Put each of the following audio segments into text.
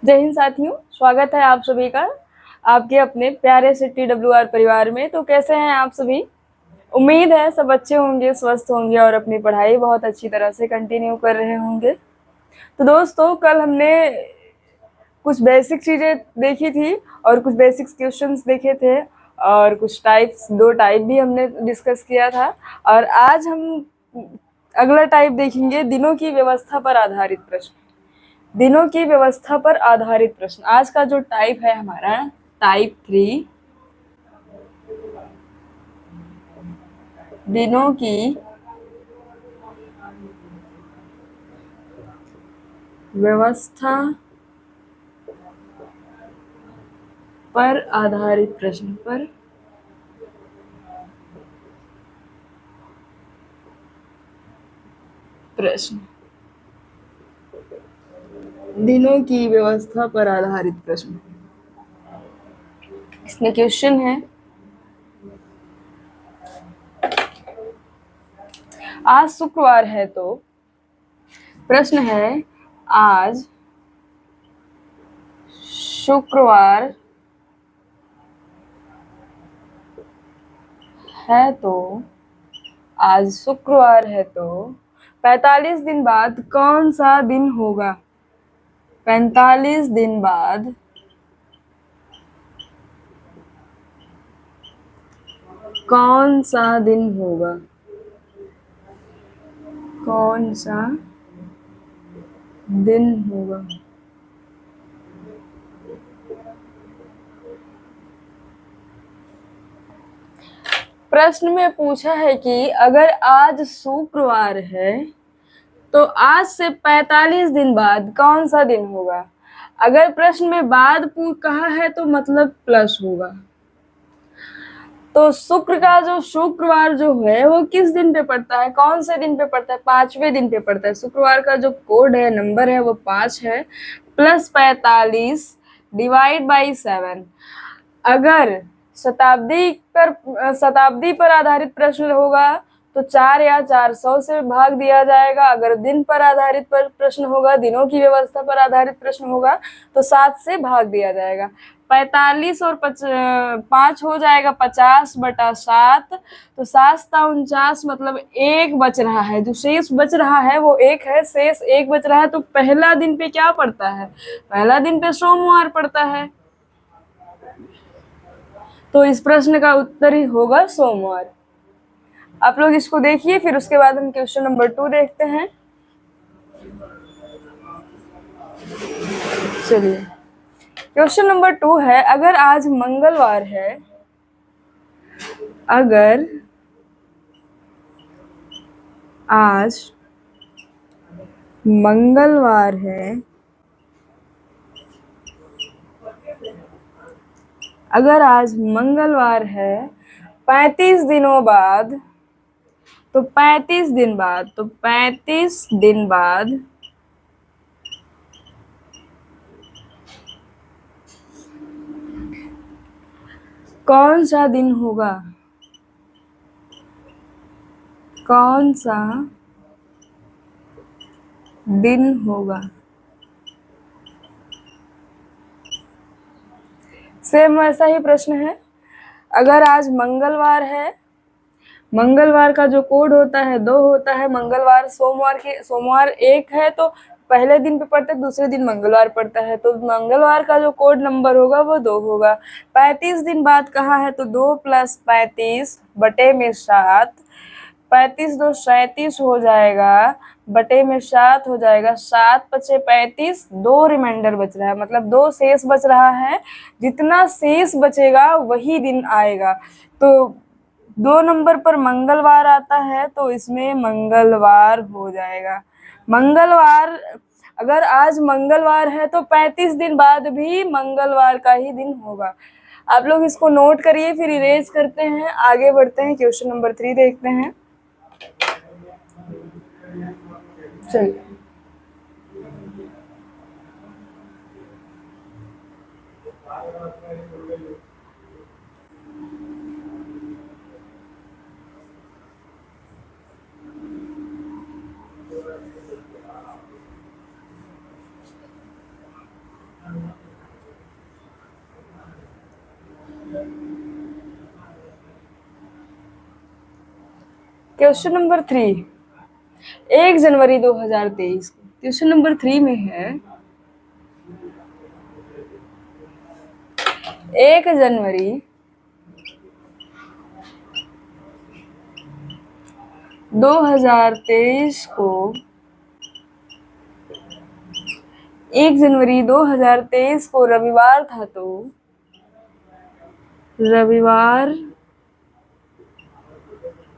जय हिंद साथियों, स्वागत है आप सभी का आपके अपने प्यारे से TWR परिवार में। तो कैसे हैं आप सभी? उम्मीद है सब अच्छे होंगे, स्वस्थ होंगे और अपनी पढ़ाई बहुत अच्छी तरह से कंटिन्यू कर रहे होंगे। तो दोस्तों, कल हमने कुछ बेसिक चीज़ें देखी थी और कुछ बेसिक्स क्वेश्चंस देखे थे और कुछ दो टाइप भी हमने डिस्कस किया था। और आज हम अगला टाइप देखेंगे, दिनों की व्यवस्था पर आधारित प्रश्न। दिनों की व्यवस्था पर आधारित प्रश्न। आज का जो टाइप है हमारा टाइप 3, दिनों की व्यवस्था पर आधारित प्रश्न। दिनों की व्यवस्था पर आधारित प्रश्न। इसमें क्वेश्चन है, आज शुक्रवार है तो प्रश्न है, आज शुक्रवार है तो आज शुक्रवार है तो 45 दिन बाद कौन सा दिन होगा? 45 दिन बाद कौन सा दिन होगा? कौन सा दिन होगा? प्रश्न में पूछा है कि अगर आज शुक्रवार है तो आज से 45 दिन बाद कौन सा दिन होगा। अगर प्रश्न में बाद कहा है तो मतलब प्लस होगा। तो शुक्रवार जो है वो किस दिन पे पड़ता है, कौन से दिन पे पड़ता है? 5वें दिन पे पड़ता है। शुक्रवार का जो कोड है, नंबर है, वो 5 है। Plus 45 divide by 7। अगर शताब्दी पर आधारित प्रश्न होगा तो 4 या 400 से भाग दिया जाएगा। अगर दिन पर आधारित प्रश्न होगा, दिनों की व्यवस्था पर आधारित प्रश्न होगा तो 7 से भाग दिया जाएगा। 45 और 5 हो जाएगा 50/7। तो 7×49 मतलब 1 बच रहा है। जो शेष बच रहा है वो 1 है। शेष 1 बच रहा है तो पहला दिन पे क्या पड़ता है? पहला दिन पे सोमवार पड़ता है। तो इस प्रश्न का उत्तर ही होगा सोमवार। आप लोग इसको देखिए, फिर उसके बाद हम क्वेश्चन नंबर 2 देखते हैं। चलिए, क्वेश्चन नंबर 2 है, अगर आज मंगलवार है, अगर आज मंगलवार है, अगर आज मंगलवार है 35 दिनों बाद, तो 35 दिन बाद, तो 35 दिन बाद कौन सा दिन होगा? कौन सा दिन होगा? सेम वैसा ही प्रश्न है। अगर आज मंगलवार है, मंगलवार का जो कोड होता है 2 होता है। सोमवार 1 है तो पहले दिन पे पड़ता है, दूसरे दिन मंगलवार पड़ता है, तो मंगलवार का जो कोड नंबर होगा वो 2 होगा। 35 दिन बाद कहा है तो 2 + 35 बटे में 7। 35 2 37 हो जाएगा, बटे में 7 हो जाएगा। 7 × 35, 2 रिमाइंडर बच रहा है, मतलब 2 शेष बच रहा है। जितना शेष बचेगा वही दिन आएगा। तो 2 नंबर पर मंगलवार आता है तो इसमें मंगलवार हो जाएगा। मंगलवार, अगर आज मंगलवार है तो 35 दिन बाद भी मंगलवार का ही दिन होगा। आप लोग इसको नोट करिए, फिर इरेज करते हैं, आगे बढ़ते हैं, क्वेश्चन नंबर 3 देखते हैं। चलिए, क्वेश्चन नंबर 3, 1 जनवरी 2023 को। क्वेश्चन नंबर 3 में है 1 जनवरी 2023 को 1 जनवरी 2023 को रविवार था, तो रविवार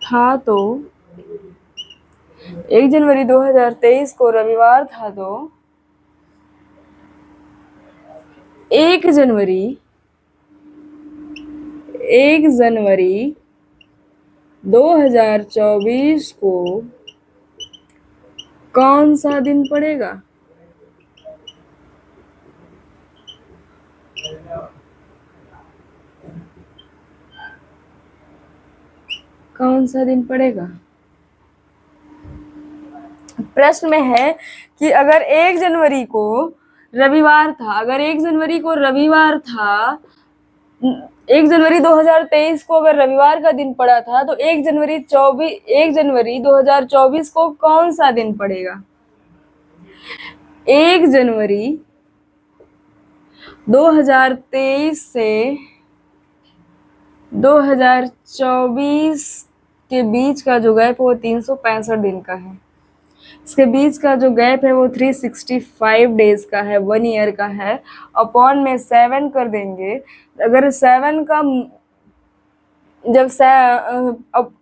था तो 1 जनवरी 2023 को रविवार था तो 1 जनवरी 2024 को कौन सा दिन पड़ेगा? कौन सा दिन पड़ेगा? प्रश्न में है कि अगर 1 जनवरी को रविवार था, अगर 1 जनवरी को रविवार था, 1 जनवरी 2023 को अगर रविवार का दिन पड़ा था, तो 1 जनवरी 2024 को कौन सा दिन पड़ेगा? 1 जनवरी 2023 से 2024 के बीच का जो गैप है वो 365 दिन का है। इसके बीच का जो गैप है वो 365 डेज का है, 1 ईयर का है। अपॉन में 7 कर देंगे। अगर 7 का जब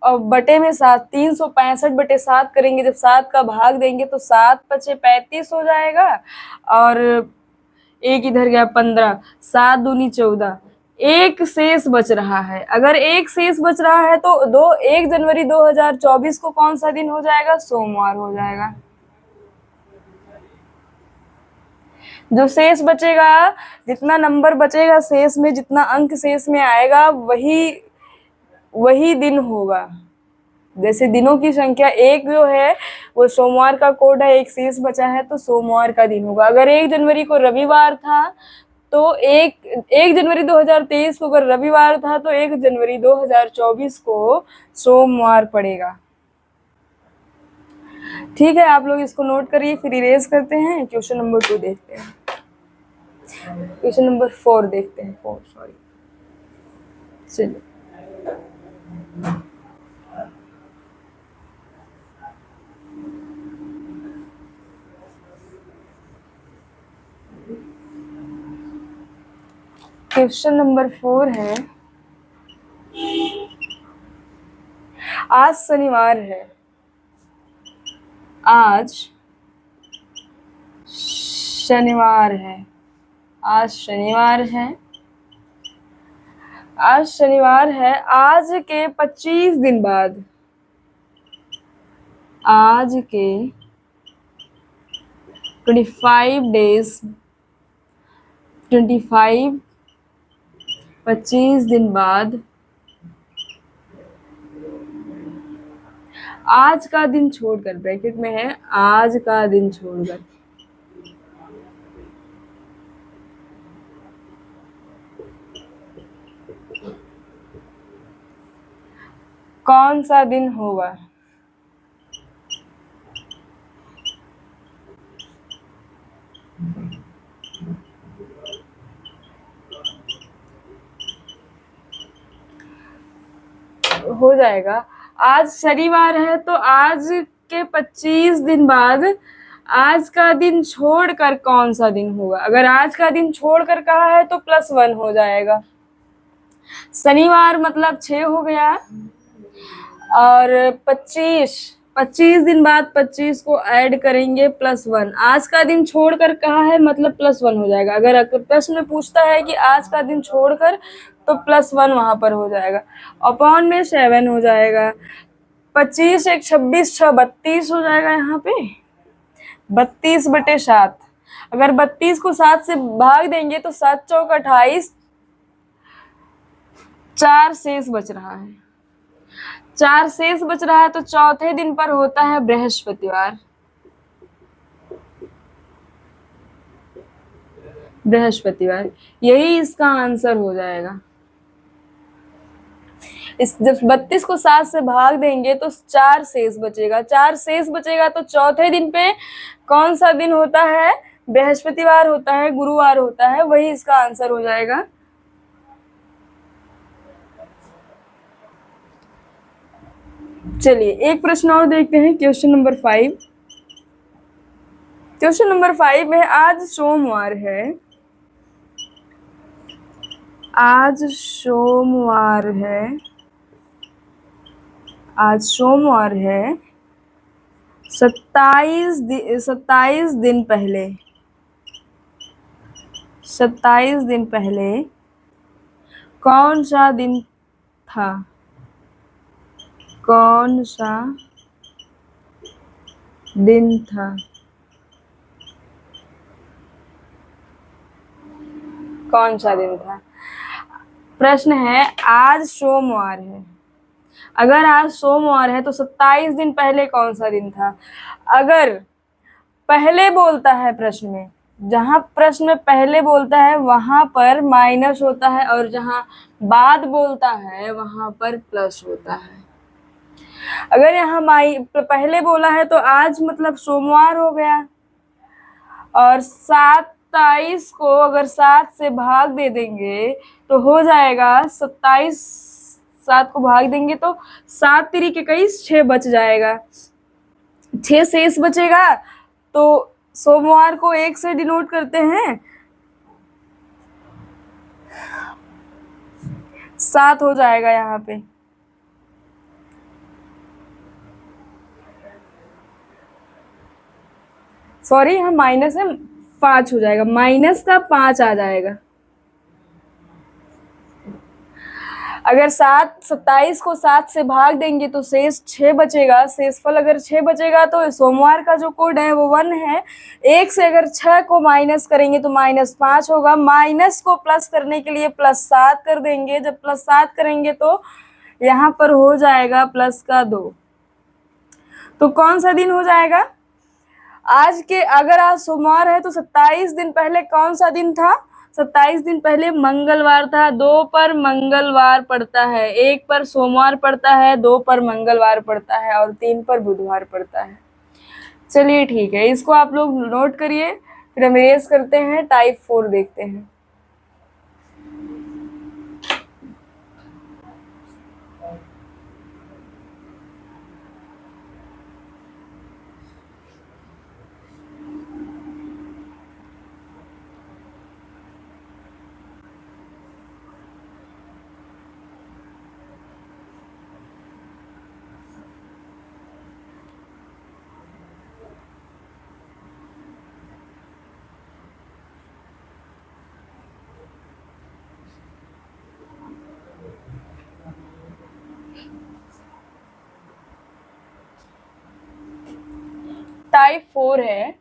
अब बटे में 7, 365/7 करेंगे, जब 7 का भाग देंगे तो 7 पचे 35 हो जाएगा, और एक इधर गया 15, 7 दूनी 14, एक शेष बच रहा है। अगर एक शेष बच रहा है तो 1 जनवरी 2024 को कौन सा दिन हो जाएगा? सोमवार हो जाएगा। जो शेष बचेगा, जितना नंबर बचेगा शेष में, जितना अंक शेष में आएगा, वही दिन होगा। जैसे दिनों की संख्या 1 जो है वो सोमवार का कोड है, एक शेष बचा है तो सोमवार का दिन होगा। अगर 1 जनवरी को रविवार था तो 1 जनवरी 2023 को अगर रविवार था तो 1 जनवरी 2024 को सोमवार पड़ेगा। ठीक है, आप लोग इसको नोट करिए, फिर इरेज करते हैं। क्वेश्चन नंबर 2 देखते हैं, क्वेश्चन नंबर 4 देखते हैं, 4 सॉरी। चलिए, क्वेश्चन नंबर 4 है, आज शनिवार है, आज शनिवार है, आज शनिवार है, आज शनिवार है। आज के 25 दिन बाद, आज के 25 डेज, 25 दिन बाद, आज का दिन छोड़कर, ब्रैकेट में है आज का दिन छोड़कर, कौन सा दिन होगा? हो जाएगा। आज शनिवार है तो आज के 25 दिन बाद आज का दिन छोड़कर कौन सा दिन होगा? अगर आज का दिन छोड़कर कहा है तो +1 हो जाएगा। शनिवार मतलब 6 हो गया, और 25 दिन बाद 25 को ऐड करेंगे +1। आज का दिन छोड़कर कहा है मतलब +1 हो जाएगा। अगर प्रश्न में पूछता है कि आज का दिन छोड़कर, तो +1 वहां पर हो जाएगा। अपॉन में 7 हो जाएगा। 25 एक 26, 6 32 हो जाएगा। यहाँ पे 32/7। अगर 32 को 7 से भाग देंगे तो 7 चौक 28, 4 शेष बच रहा है। 4 शेष बच रहा है तो चौथे दिन पर होता है बृहस्पतिवार। बृहस्पतिवार, यही इसका आंसर हो जाएगा। इस जब 32 को 7 से भाग देंगे तो 4 शेष बचेगा। 4 शेष बचेगा तो चौथे दिन पे कौन सा दिन होता है? बृहस्पतिवार होता है, गुरुवार होता है, वही इसका आंसर हो जाएगा। चलिए एक प्रश्न और देखते हैं, क्वेश्चन नंबर 5। क्वेश्चन नंबर 5 में आज सोमवार है, आज सोमवार है, आज सोमवार है, 27 दिन पहले, 27 दिन पहले कौन सा दिन था? कौन सा दिन था? कौन सा दिन था? प्रश्न है आज सोमवार है, अगर आज सोमवार है तो 27 दिन पहले कौन सा दिन था? अगर पहले बोलता है प्रश्न में, जहां प्रश्न में पहले बोलता है वहां पर माइनस होता है, और जहां बाद बोलता है वहां पर प्लस होता है। अगर यहाँ पहले बोला है तो आज मतलब सोमवार हो गया, और 27 को अगर 7 से भाग दे देंगे तो हो जाएगा 27, 7 को भाग देंगे तो 7 तिरी 21, 6 बच जाएगा, 6 शेष बचेगा। तो सोमवार को 1 से डिनोट करते हैं, 7 हो जाएगा यहाँ पे। सॉरी, यहाँ माइनस है, 5 हो जाएगा, माइनस का 5 आ जाएगा। अगर 27 को 7 से भाग देंगे तो शेष 6 बचेगा। शेषफल अगर 6 बचेगा तो सोमवार का जो कोड है वो 1 है। 1 से अगर 6 को माइनस करेंगे तो -5 होगा। माइनस को प्लस करने के लिए +7 कर देंगे। जब +7 करेंगे तो यहाँ पर हो जाएगा +2। तो कौन सा दिन हो जाएगा? आज के, अगर आज सोमवार है तो 27 दिन पहले कौन सा दिन था? 27 दिन पहले मंगलवार था। 2 पर मंगलवार पड़ता है, 1 पर सोमवार पड़ता है, 2 पर मंगलवार पड़ता है और 3 पर बुधवार पड़ता है। चलिए ठीक है, इसको आप लोग नोट करिए, फिर हम इरेज करते हैं, टाइप 4 देखते हैं। टाइप 4 है,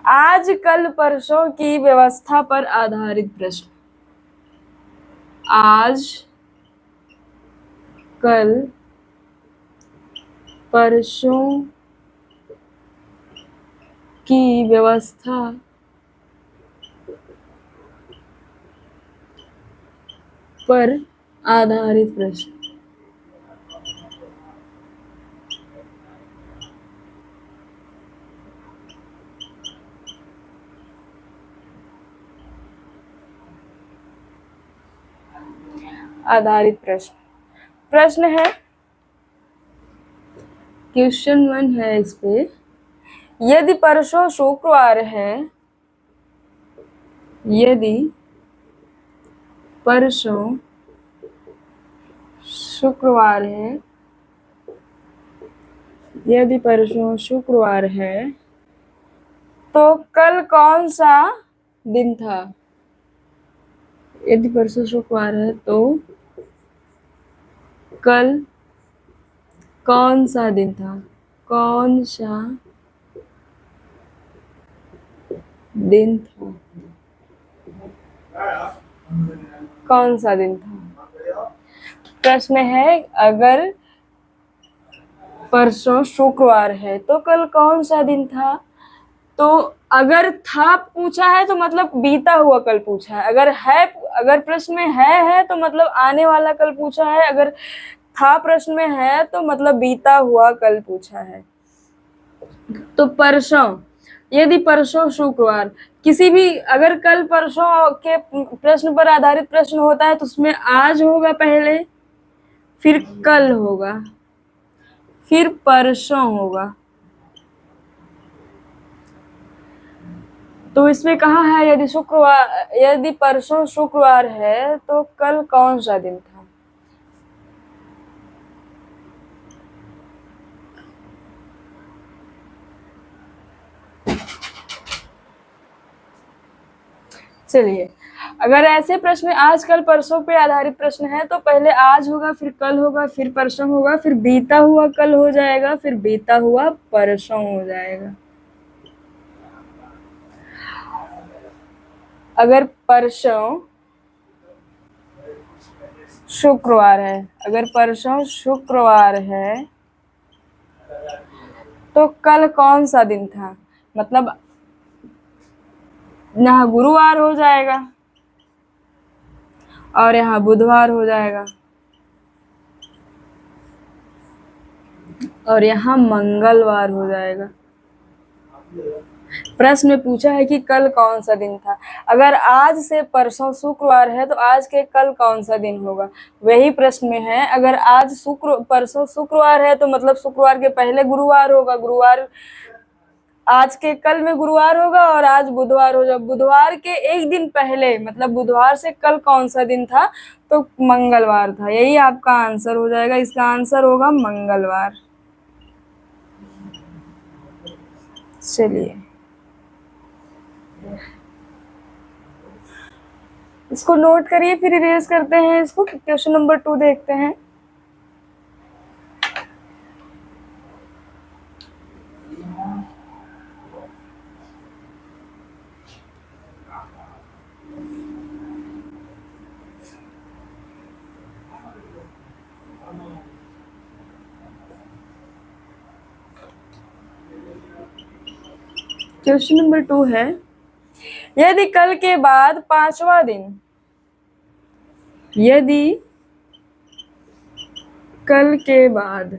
आज कल परसों की व्यवस्था पर आधारित प्रश्न। आज कल परसों की व्यवस्था पर आधारित प्रश्न। आधारित प्रश्न। प्रश्न है, क्वेश्चन 1 है इस पे, यदि परसों शुक्रवार है, यदि परसों शुक्रवार है, यदि परसों शुक्रवार है तो कल कौन सा दिन था? यदि परसों शुक्रवार है तो कल कौन सा दिन था? कौन सा दिन था? कौन सा दिन था? प्रश्न है, अगर परसों शुक्रवार है तो कल कौन सा दिन था? तो अगर था पूछा है तो मतलब बीता हुआ कल पूछा है, अगर प्रश्न में है तो मतलब आने वाला कल पूछा है, अगर था प्रश्न में है तो मतलब बीता हुआ कल पूछा है। तो परसों, यदि परसों शुक्रवार, किसी भी अगर कल परसों के प्रश्न पर आधारित प्रश्न होता है तो उसमें आज होगा पहले, फिर कल होगा, फिर परसों होगा। तो इसमें कहा है यदि परसों शुक्रवार है तो कल कौन सा दिन था। चलिए, अगर ऐसे प्रश्न आज कल परसों पे आधारित प्रश्न है तो पहले आज होगा, फिर कल होगा, फिर परसों होगा, फिर बीता हुआ कल हो जाएगा, फिर बीता हुआ परसों हो जाएगा। अगर परसों शुक्रवार है, अगर परसों शुक्रवार है तो कल कौन सा दिन था, मतलब यहाँ गुरुवार हो जाएगा और यहाँ बुधवार हो जाएगा और यहाँ मंगलवार हो जाएगा। प्रश्न में पूछा है कि कल कौन सा दिन था। अगर आज से परसों शुक्रवार है तो आज के कल कौन सा दिन होगा, वही प्रश्न में है। अगर आज परसों शुक्रवार है तो मतलब शुक्रवार के पहले गुरुवार होगा, गुरुवार आज के कल में गुरुवार होगा और आज बुधवार हो जाएगा। बुधवार के एक दिन पहले मतलब बुधवार से कल कौन सा दिन था, तो मंगलवार था। यही आपका आंसर हो जाएगा, इसका आंसर होगा मंगलवार। चलिए, इसको नोट करिए, फिर इरेज करते हैं इसको। क्वेश्चन नंबर 2 देखते हैं। क्वेश्चन नंबर 2 है, यदि कल के बाद पांचवा दिन, यदि कल के बाद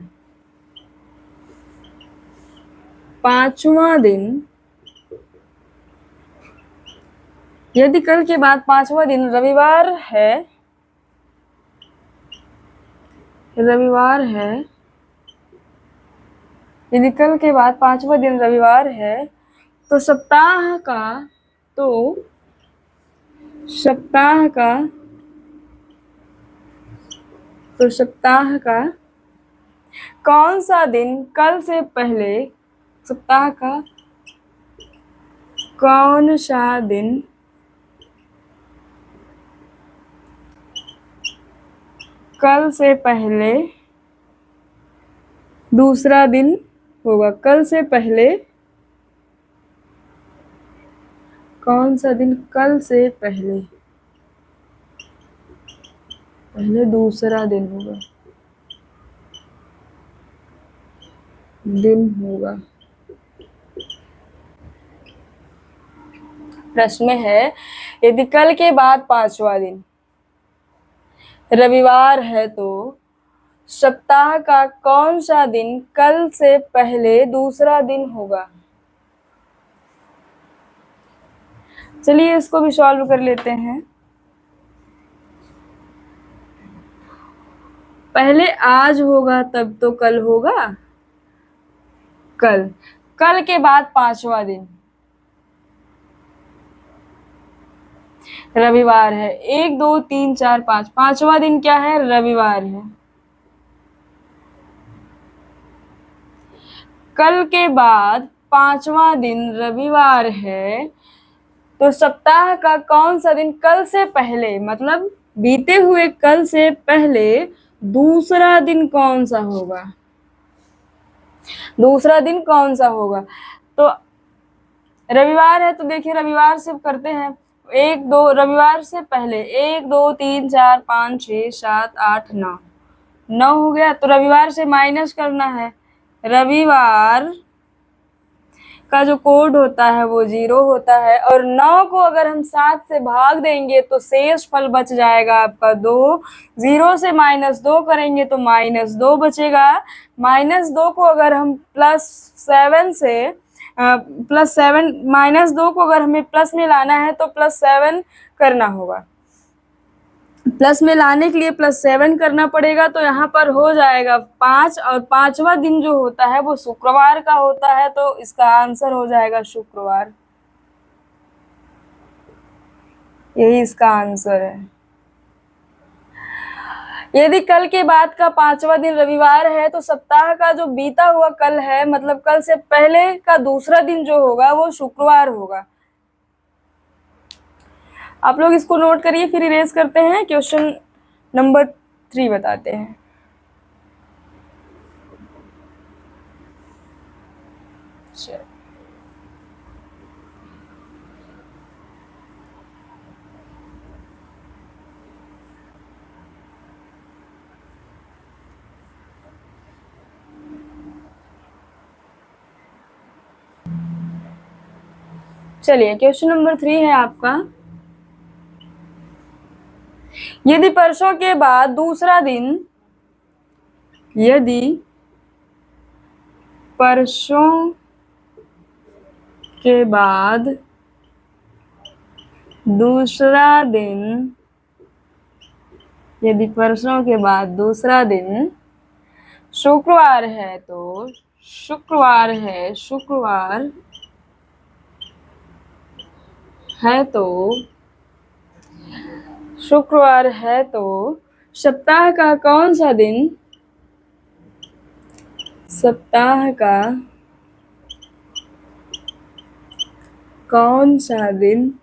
पांचवा दिन, यदि कल के बाद पांचवा दिन रविवार है, रविवार है, यदि कल के बाद पांचवा दिन रविवार है तो सप्ताह का, तो सप्ताह का, तो सप्ताह का कौन सा दिन कल से पहले, सप्ताह का कौन सा दिन कल से पहले दूसरा दिन होगा। कल से पहले कौन सा दिन कल से पहले दूसरा दिन होगा, दिन होगा। प्रश्न में है, यदि कल के बाद पांचवा दिन रविवार है तो सप्ताह का कौन सा दिन कल से पहले दूसरा दिन होगा। चलिए इसको भी सॉल्व कर लेते हैं। पहले आज होगा तब तो कल होगा, कल के बाद पांचवा दिन रविवार है। 1 2 3 4 5, पांचवा दिन क्या है, रविवार है। कल के बाद पांचवा दिन रविवार है तो सप्ताह का कौन सा दिन कल से पहले, मतलब बीते हुए कल से पहले दूसरा दिन कौन सा होगा, दूसरा दिन कौन सा होगा। तो रविवार है तो देखिए रविवार से करते हैं, 1 2 रविवार से पहले 1 2 3 4 5 6 7 8 9 हो गया। तो रविवार से माइनस करना है, रविवार का जो कोड होता है वो 0 होता है, और 9 को अगर हम 7 से भाग देंगे तो शेष फल बच जाएगा आपका 2। 0 से -2 करेंगे तो -2 बचेगा। -2 को अगर हम +7 से +7 -2 को अगर हमें प्लस में लाना है तो +7 करना होगा। प्लस में लाने के लिए +7 करना पड़ेगा, तो यहाँ पर हो जाएगा 5, और 5वां दिन जो होता है वो शुक्रवार का होता है, तो इसका आंसर हो जाएगा शुक्रवार। यही इसका आंसर है। यदि कल के बाद का 5वां दिन रविवार है तो सप्ताह का जो बीता हुआ कल है, मतलब कल से पहले का दूसरा दिन जो होगा वो शुक्रवार होगा। आप लोग इसको नोट करिए, फिर इरेज करते हैं। क्वेश्चन नंबर 3 बताते हैं। चलिए, क्वेश्चन नंबर 3 है आपका। यदि परसों के बाद दूसरा दिन, यदि परसों के बाद दूसरा दिन, यदि परसों के बाद दूसरा दिन शुक्रवार है तो शुक्रवार है, शुक्रवार है तो शुक्रवार है तो सप्ताह का कौन सा दिन, सप्ताह का कौन सा दिन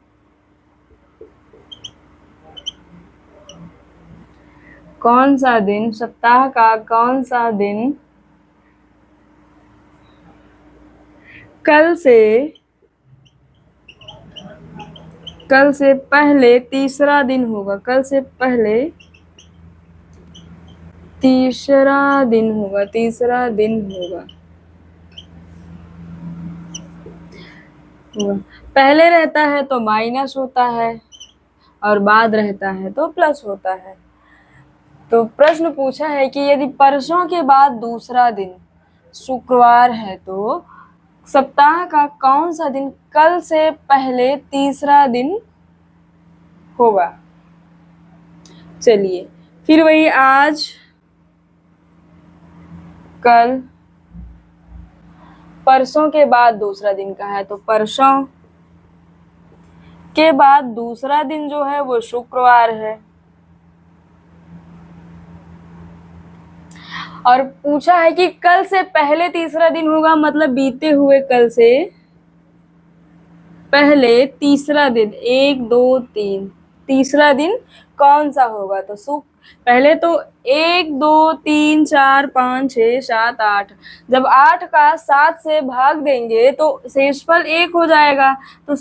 कौन सा दिन, सप्ताह का कौन सा दिन कल से पहले तीसरा दिन होगा, कल से पहले तीसरा दिन होगा, तीसरा दिन होगा। पहले रहता है तो माइनस होता है, और बाद रहता है तो प्लस होता है। तो प्रश्न पूछा है कि यदि परसों के बाद दूसरा दिन शुक्रवार है तो सप्ताह का कौन सा दिन कल से पहले तीसरा दिन होगा। चलिए, फिर वही आज, कल, परसों के बाद दूसरा दिन का है तो परसों के बाद दूसरा दिन जो है वो शुक्रवार है। और पूछा है कि कल से पहले तीसरा दिन होगा, मतलब बीते हुए कल से पहले तीसरा दिन, 1 2 3, तीसरा दिन कौन सा होगा। तो पहले तो 1 2 3 4 5 6 7 8, जब 8 का 7 से भाग देंगे तो शेषफल 1 हो जाएगा। तो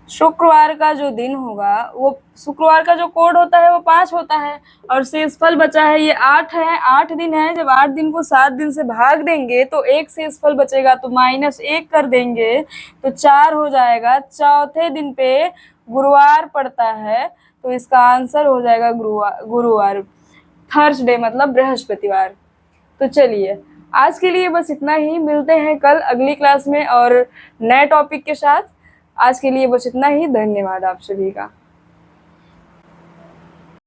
शुक्रवार का जो दिन होगा, वो शुक्रवार का जो कोड होता है वो 5 होता है, और शेषफल बचा है ये 8 है, 8 दिन है। जब 8 दिन को 7 दिन से भाग देंगे तो एक शेषफल बचेगा, तो -1 कर देंगे तो 4 हो जाएगा। चौथे दिन पे गुरुवार पड़ता है, तो इसका आंसर हो जाएगा गुरुवार, थर्सडे, मतलब बृहस्पतिवार। तो चलिए, आज के लिए बस इतना ही। मिलते हैं कल अगली क्लास में और नए टॉपिक के साथ। आज के लिए बस इतना ही। धन्यवाद आप सभी का।